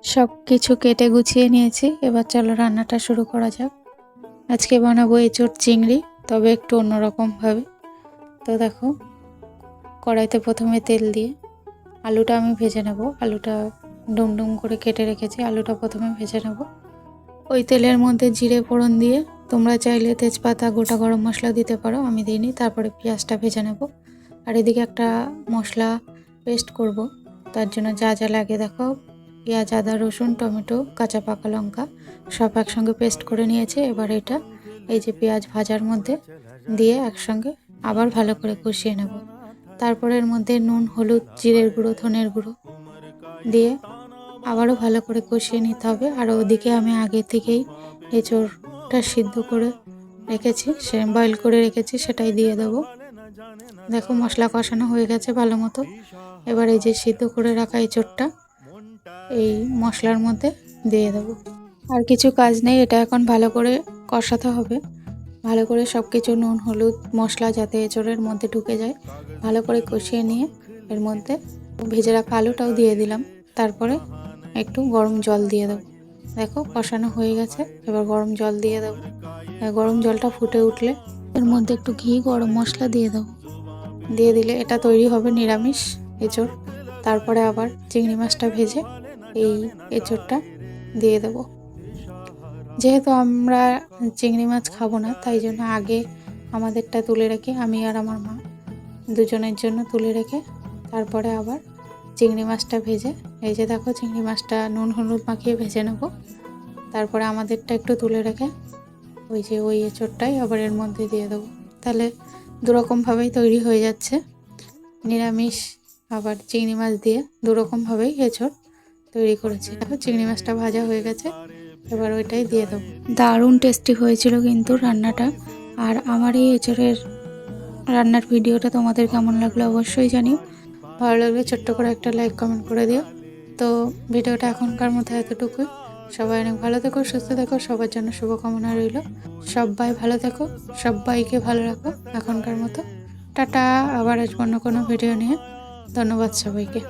সব কিছু কেটে গুছিয়ে নিয়েছি, এবার চলো রান্নাটা শুরু করা যাক। আজকে বানাবো এঁচোড় চিংড়ি, তবে একটু অন্যরকমভাবে। তো দেখো, কড়াইতে প্রথমে তেল দিয়ে আলুটা আমি ভেজে নেব। আলুটা ডুম করে কেটে রেখেছি, আলুটা প্রথমে ভেজে নেব। ওই তেলের মধ্যে জিরে ফোড়ন দিয়ে তোমরা চাইলে তেজপাতা গোটা গরম মশলা দিতে পারো, আমি দিইনি। তারপরে পেঁয়াজটা ভেজে নেব। আর এদিকে একটা মশলা পেস্ট করব, তার জন্য যা যা লাগে দেখো, পেঁয়াজ, আদা, রসুন, টমেটো, কাঁচা পাকা লঙ্কা সব একসঙ্গে পেস্ট করে নিয়েছে। এবার এটা এই যে পেঁয়াজ ভাজার মধ্যে দিয়ে একসঙ্গে আবার ভালো করে কষিয়ে নেব। তারপরে এর মধ্যে নুন, হলুদ, জিরের গুঁড়ো, ধনের গুঁড়ো দিয়ে আবারও ভালো করে কষিয়ে নিতে হবে। আর ওদিকে আমি আগে থেকেই এঁচোড়টা সিদ্ধ করে রেখেছি, সে বয়েল করে রেখেছি, সেটাই দিয়ে দেবো। দেখো মশলা কষানো হয়ে গেছে ভালো মতো। এবার এই যে সিদ্ধ করে রাখা এঁচোড়টা এই মশলার মধ্যে দিয়ে দেবো। আর কিছু কাজ নেই, এটা এখন ভালো করে কষাতে হবে। ভালো করে সব কিছু নুন, হলুদ, মশলা যাতে এঁচোড়ের মধ্যে ঢুকে যায়, ভালো করে কষিয়ে নিয়ে এর মধ্যে ভেজে রাখা আলুটাও দিয়ে দিলাম। তারপরে একটু গরম জল দিয়ে দেবো। দেখো কষানো হয়ে গেছে, এবার গরম জল দিয়ে দেবো। গরম জলটা ফুটে উঠলে এর মধ্যে একটু ঘি, গরম মশলা দিয়ে দেবো। দিয়ে দিলে এটা তৈরি হবে নিরামিষ এঁচোড়। তারপরে আবার চিংড়ি মাছটা ভেজে এই এঁচোড়টা দিয়ে দেবো। যেহেতু আমরা চিংড়ি মাছ খাবো না, তাই জন্য আগে আমাদেরটা তুলে রেখে, আমি আর আমার মা দুজনের জন্য তুলে রেখে তারপরে আবার চিংড়ি মাছটা ভেজে, এই যে দেখো চিংড়ি মাছটা নুন হলুদ মাখিয়ে ভেজে নেব। তারপরে আমাদেরটা একটু তুলে রেখে ওই যে ওই এঁচোড়টাই আবার এর মধ্যে দিয়ে দেবো। তাহলে দুরকমভাবেই তৈরি হয়ে যাচ্ছে, নিরামিষ আবার চিংড়ি মাছ দিয়ে দুরকমভাবেই এঁচোড় তৈরি করেছি। দেখো চিংড়ি মাছটা ভাজা হয়ে গেছে, এবার ওইটাই দিয়ে দেবো। দারুণ টেস্টি হয়েছিল কিন্তু রান্নাটা। আর আমার এই এঁচোড়ের রান্নার ভিডিওটা তোমাদের কেমন লাগলো অবশ্যই জানিও। ভালো লাগলে ছোট্ট করে একটা লাইক কমেন্ট করে দিও। তো ভিডিওটা এখনকার মতো এতটুকুই। সবাই অনেক ভালো থেকো, সুস্থ থেকো, সবার জন্য শুভকামনা রইল। সবাই ভালো থেকো, সবাইকে ভালো রাখো এখনকার মতো। টাটা, আবার আসবো অন্য কোনো ভিডিও নিয়ে। ধন্যবাদ সবাইকে।